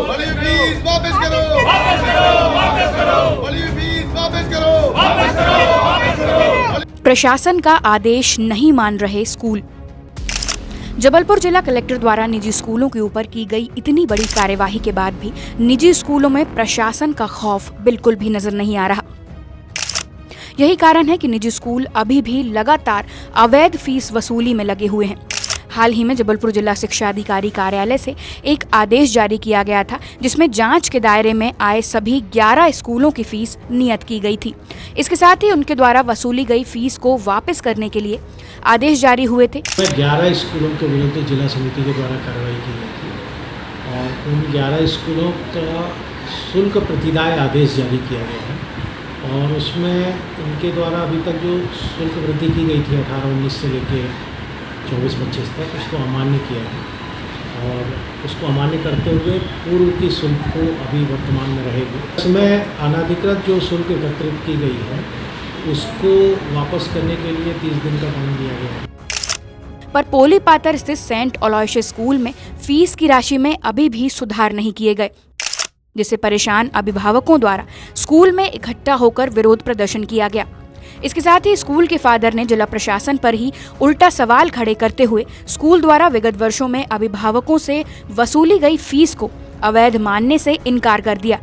बड़ी फीस वापस करो, वापस करो, वापस करो, बड़ी फीस वापस करो, वापस करो, वापस करो। प्रशासन का आदेश नहीं मान रहे स्कूल। जबलपुर जिला कलेक्टर द्वारा निजी स्कूलों के ऊपर की गई इतनी बड़ी कार्यवाही के बाद भी निजी स्कूलों में प्रशासन का खौफ बिल्कुल भी नजर नहीं आ रहा। यही कारण है कि निजी स्कूल अभी भी लगातार अवैध फीस वसूली में लगे हुए हैं। हाल ही में जबलपुर जिला शिक्षा अधिकारी कार्यालय से एक आदेश जारी किया गया था, जिसमें जांच के दायरे में आए सभी 11 स्कूलों की फीस नियत की गई थी। इसके साथ ही उनके द्वारा वसूली गई फीस को वापस करने के लिए आदेश जारी हुए थे। 11 स्कूलों के विरुद्ध जिला समिति के द्वारा कार्रवाई की गई थी और उन 11 स्कूलों का शुल्क प्रतिदाय आदेश जारी किया गया है और उसमें इनके द्वारा अभी तक जो शुल्क वृद्धि की गई थी 18-19 से लेके 24-25 तक, उसको अमान्य किया है और उसको अमान्य करते हुए पूर्व की शुल्क को अभी वर्तमान में रहेगी। इसमें अनाधिकृत जो शुल्क एकत्रित की गई है उसको वापस करने के लिए 30 दिन का टाइम दिया गया है। पर पोली पातर स्थित सेंट अलोयसियस स्कूल में फीस की राशि में अभी भी सुधार नहीं किए गए, जिससे परेशान अभिभावकों द्वारा स्कूल में इकट्ठा होकर विरोध प्रदर्शन किया गया। इसके साथ ही स्कूल के फादर ने जिला प्रशासन पर ही उल्टा सवाल खड़े करते हुए स्कूल द्वारा विगत वर्षों में अभिभावकों से वसूली गई फीस को अवैध मानने से इनकार कर दिया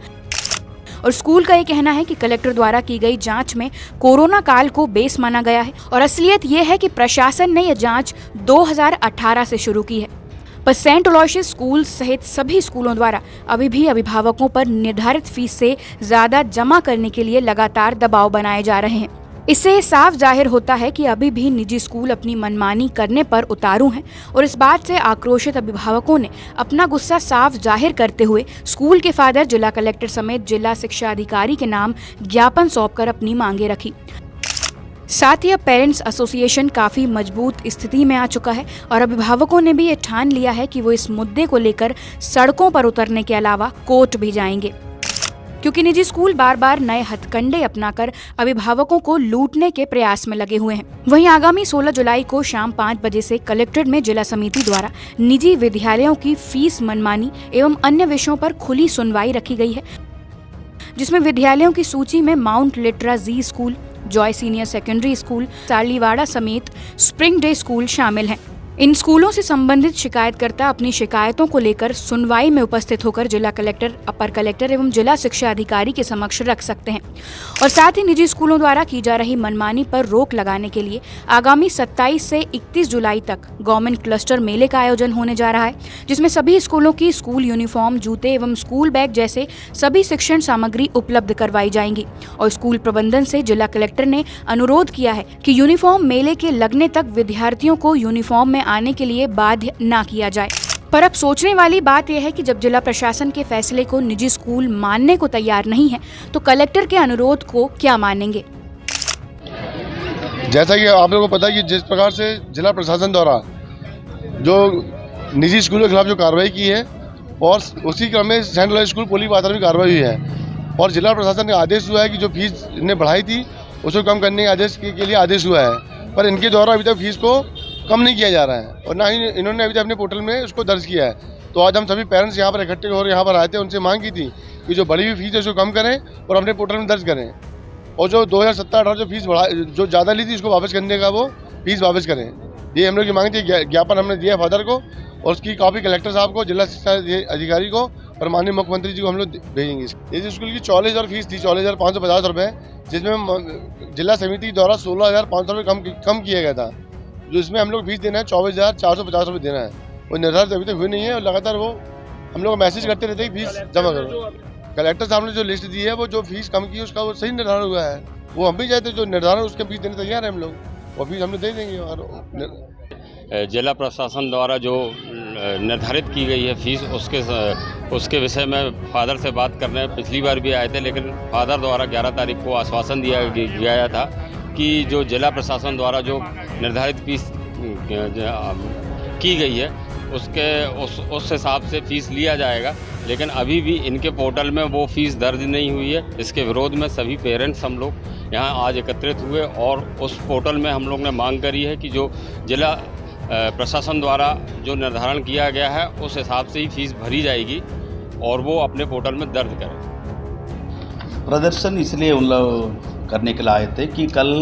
और स्कूल का ये कहना है कि कलेक्टर द्वारा की गई जांच में कोरोना काल को बेस माना गया है और असलियत ये है कि प्रशासन ने यह जांच 2018 से शुरू की है। पर सेंट अलोयसियस स्कूल सहित सभी स्कूलों द्वारा अभी भी अभिभावकों पर निर्धारित फीस से ज्यादा जमा करने के लिए लगातार दबाव बनाए जा रहे हैं। इससे साफ जाहिर होता है कि अभी भी निजी स्कूल अपनी मनमानी करने पर उतारू हैं और इस बात से आक्रोशित अभिभावकों ने अपना गुस्सा साफ जाहिर करते हुए स्कूल के फादर, जिला कलेक्टर समेत जिला शिक्षा अधिकारी के नाम ज्ञापन सौंपकर अपनी मांगे रखी। साथ ही अब पेरेंट्स एसोसिएशन काफी मजबूत स्थिति में आ चुका है और अभिभावकों ने भी ये ठान लिया है कि वो इस मुद्दे को लेकर सड़कों पर उतरने के अलावा कोर्ट भी जाएंगे, क्योंकि निजी स्कूल बार बार नए हथकंडे अपनाकर अभिभावकों को लूटने के प्रयास में लगे हुए हैं। वहीं आगामी 16 जुलाई को शाम 5 बजे से कलेक्ट्रेट में जिला समिति द्वारा निजी विद्यालयों की फीस मनमानी एवं अन्य विषयों पर खुली सुनवाई रखी गई है, जिसमें विद्यालयों की सूची में Mount Litera Zee School, Joy Senior Secondary School, Saliwada समेत स्प्रिंग डे स्कूल शामिल हैं। इन स्कूलों से संबंधित शिकायतकर्ता अपनी शिकायतों को लेकर सुनवाई में उपस्थित होकर जिला कलेक्टर, अपर कलेक्टर एवं जिला शिक्षा अधिकारी के समक्ष रख सकते हैं और साथ ही निजी स्कूलों द्वारा की जा रही मनमानी पर रोक लगाने के लिए आगामी 27 से 31 जुलाई तक गवर्नमेंट क्लस्टर मेले का आयोजन होने जा रहा है, जिसमें सभी स्कूलों की स्कूल यूनिफॉर्म, जूते एवं स्कूल बैग जैसे सभी शिक्षण सामग्री उपलब्ध करवाई जाएंगी। और स्कूल प्रबंधन से जिला कलेक्टर ने अनुरोध किया है कि यूनिफॉर्म मेले के लगने तक विद्यार्थियों को यूनिफॉर्म में आने के लिए बाध्य ना किया जाए। पर अब सोचने वाली बात यह है कि जब जिला प्रशासन के फैसले को निजी स्कूल मानने को तैयार नहीं है, तो कलेक्टर के अनुरोध को क्या मानेंगे। जैसा कि आप लोगों को पता है कि जिस प्रकार से जिला प्रशासन द्वारा जो निजी स्कूलों के खिलाफ जो कार्रवाई की है और उसी क्रम में सेंट अलोयसियस स्कूल पोली पातर में कार्रवाई हुई है और जिला प्रशासन का आदेश हुआ है कि जो फीस ने बढ़ाई थी उसको कम करने के आदेश के लिए आदेश हुआ है, पर इनके द्वारा अभी तक फीस को कम नहीं किया जा रहा है और ना ही इन्होंने अभी तक अपने पोर्टल में उसको दर्ज किया है। तो आज हम सभी पेरेंट्स यहाँ पर इकट्ठे हो यहाँ पर आए थे, उनसे मांग की थी कि जो बढ़ी हुई फीस है उसको कम करें और अपने पोर्टल में दर्ज करें और जो 2017-18 जो फीस बढ़ा जो ज़्यादा ली थी उसको वापस करने का वो फीस वापस करें। ये हम लोग की मांग थी। ज्ञापन हमने दिया फादर को और उसकी कॉपी कलेक्टर साहब को, जिला शिक्षा अधिकारी को और माननीय मुख्यमंत्री जी को हम लोग भेजेंगे। ये स्कूल की 44,000 फीस थी, 44,550 रुपये, जिसमें जिला समिति द्वारा 16,500 रुपये कम किया गया था। जो इसमें हम लोग फीस देना है 24,450 रुपये देना है, वो निर्धारित अभी तक हुई नहीं है और लगातार वो हम लोग मैसेज करते रहते हैं कि फीस जमा करो। कलेक्टर साहब ने जो लिस्ट दी है वो जो फीस कम की है उसका वो सही निर्धारण हुआ है, वो हम भी चाहते जो निर्धारण उसके फीस देने तैयार है हम लोग, वो फीस हम लोग दे देंगे। और जिला प्रशासन द्वारा जो निर्धारित की गई है फीस उसके विषय में फादर से बात करने पिछली बार भी आए थे, लेकिन फादर द्वारा 11 तारीख को आश्वासन दिया गया था कि जो जिला प्रशासन द्वारा जो निर्धारित फीस की गई है उस हिसाब से फ़ीस लिया जाएगा, लेकिन अभी भी इनके पोर्टल में वो फ़ीस दर्ज नहीं हुई है। इसके विरोध में सभी पेरेंट्स हम लोग यहाँ आज एकत्रित हुए और उस पोर्टल में हम लोग ने मांग करी है कि जो जिला प्रशासन द्वारा जो निर्धारण किया गया है उस हिसाब से ही फ़ीस भरी जाएगी और वो अपने पोर्टल में दर्ज करें। प्रदर्शन इसलिए उन लोग करने के लिए आए थे कि कल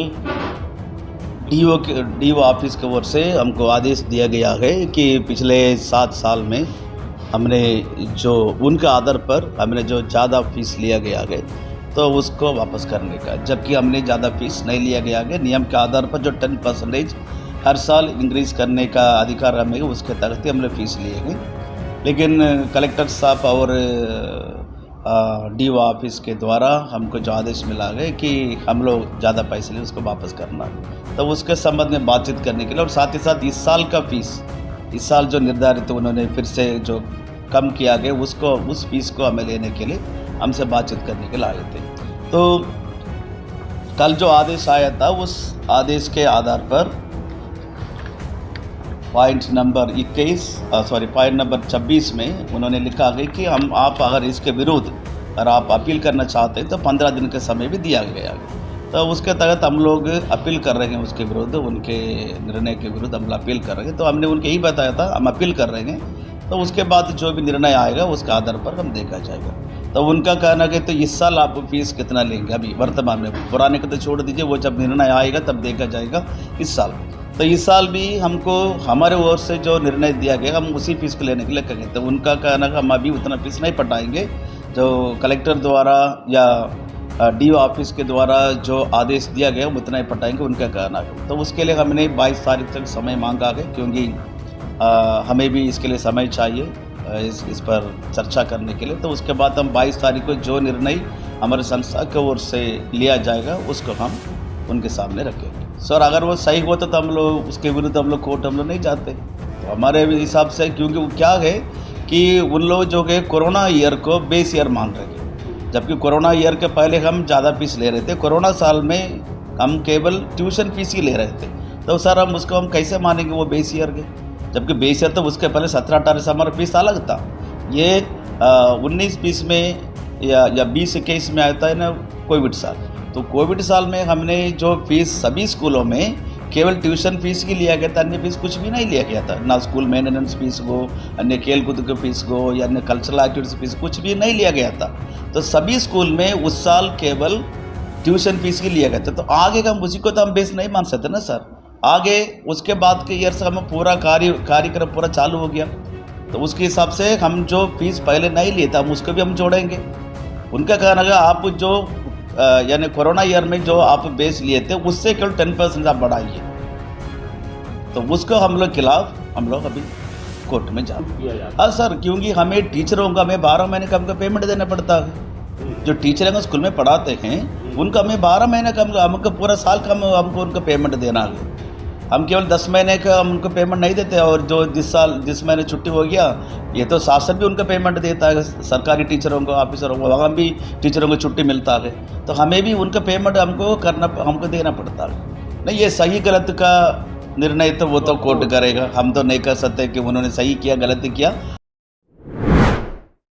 डीओ ऑफिस की ओर से हमको आदेश दिया गया है कि पिछले 7 साल में हमने जो उनके आधार पर हमने जो ज़्यादा फीस लिया गया है तो उसको वापस करने का, जबकि हमने ज़्यादा फीस नहीं लिया गया है। नियम के आधार पर जो 10% हर साल इंक्रीज़ करने का अधिकार हमें, उसके तहत ही हमने फीस लिए हैं। लेकिन कलेक्टर साहब और डीओ ऑफिस के द्वारा हमको जो आदेश मिला है कि हम लोग ज़्यादा पैसे लिए उसको वापस करना, तो उसके संबंध में बातचीत करने के लिए और साथ ही साथ इस साल का फीस, इस साल जो निर्धारित उन्होंने फिर से जो कम किया गया उसको, उस फीस को हमें लेने के लिए हमसे बातचीत करने के लिए आए थे। तो कल जो आदेश आया था उस आदेश के आधार पर पॉइंट नंबर 26 में उन्होंने लिखा है कि आप अगर इसके विरुद्ध अगर आप अपील करना चाहते हैं तो 15 दिन का समय भी दिया गया है। तो उसके तहत हम लोग अपील कर रहे हैं, उसके विरुद्ध, उनके निर्णय के विरुद्ध हम अपील कर रहे हैं। तो हमने उनके यही बताया था हम अपील कर रहे हैं, तो उसके बाद जो भी निर्णय आएगा उसके आधार पर हम देखा जाएगा। तो उनका कहना है तो इस साल आप फीस कितना लेंगे, अभी वर्तमान में, पुराने को तो छोड़ दीजिए, वो जब निर्णय आएगा तब देखा जाएगा इस साल। तो इस साल भी हमको हमारे ओर से जो निर्णय दिया गया हम उसी फीस को लेने के लिए कहेंगे। तो उनका कहना है हम अभी उतना फीस नहीं पटाएंगे, जो कलेक्टर द्वारा या डीओ ऑफिस के द्वारा जो आदेश दिया गया उतना ही पटाएंगे, उनका कहना है। तो उसके लिए हमने 22 तारीख तक समय मांगा है, क्योंकि हमें भी इसके लिए समय चाहिए इस पर चर्चा करने के लिए। तो उसके बाद हम 22 तारीख को जो निर्णय हमारे संस्था की ओर से लिया जाएगा उसको हम उनके सामने रखेंगे। सर अगर वो सही होता तो हम लोग उसके विरुद्ध हम लोग कोर्ट हम लोग नहीं जाते। तो हमारे हिसाब से, क्योंकि वो क्या है कि उन लोग जो है कोरोना ईयर को बेस ईयर मान रहे हैं, जबकि कोरोना ईयर के पहले हम ज़्यादा फीस ले रहे थे। कोरोना साल में हम केवल ट्यूशन फीस ही ले रहे थे, तो सर हम उसको हम कैसे मानेंगे वो बेस ईयर के, जबकि बेस ईयर तो उसके पहले 17-18 से हमारा फीस अलग था। ये 19-20 में या 20-21 में आता है ना कोविड साल। तो कोविड साल में हमने जो फीस सभी स्कूलों में केवल ट्यूशन फीस ही लिया गया था, अन्य फीस कुछ भी नहीं लिया गया था। ना स्कूल मेंटेनेंस फीस हो, अन्य खेल कूद के फीस हो या अन्य कल्चरल एक्टिविटीज फीस, कुछ भी नहीं लिया गया था। तो सभी स्कूल में उस साल केवल ट्यूशन फीस ही लिया गया था। तो आगे का हम उसी को तो हम बेस नहीं मान सकते ना सर। आगे उसके बाद के ईयर से हम पूरा कार्यक्रम पूरा चालू हो गया, तो उसके हिसाब से हम जो फीस पहले नहीं लिए था हम उसको भी हम जोड़ेंगे। उनका कहना है आप जो यानी कोरोना ईयर में जो आप बेस लिए थे उससे केवल 10% आप बढ़ाइए, तो उसको हम लोग खिलाफ हम लोग अभी कोर्ट में जाएंगे। हाँ सर, क्योंकि हमें टीचरों का हमें 12 महीने का हमको पेमेंट देना पड़ता है। जो टीचर हैं स्कूल में पढ़ाते हैं उनका हमें 12 महीने का हमको पूरा साल का हमको उनको पेमेंट देना है। हम केवल 10 महीने का हम उनको पेमेंट नहीं देते, और जो जिस महीने छुट्टी हो गया ये तो शासन भी उनका पेमेंट देता है सरकारी टीचरों को, ऑफिसरों को, वहाँ भी टीचरों को छुट्टी मिलता है। तो हमें भी उनका पेमेंट हमको देना पड़ता है। नहीं, ये सही गलत का निर्णय तो वो तो कोर्ट करेगा, हम तो नहीं कर सकते कि उन्होंने सही किया गलत किया।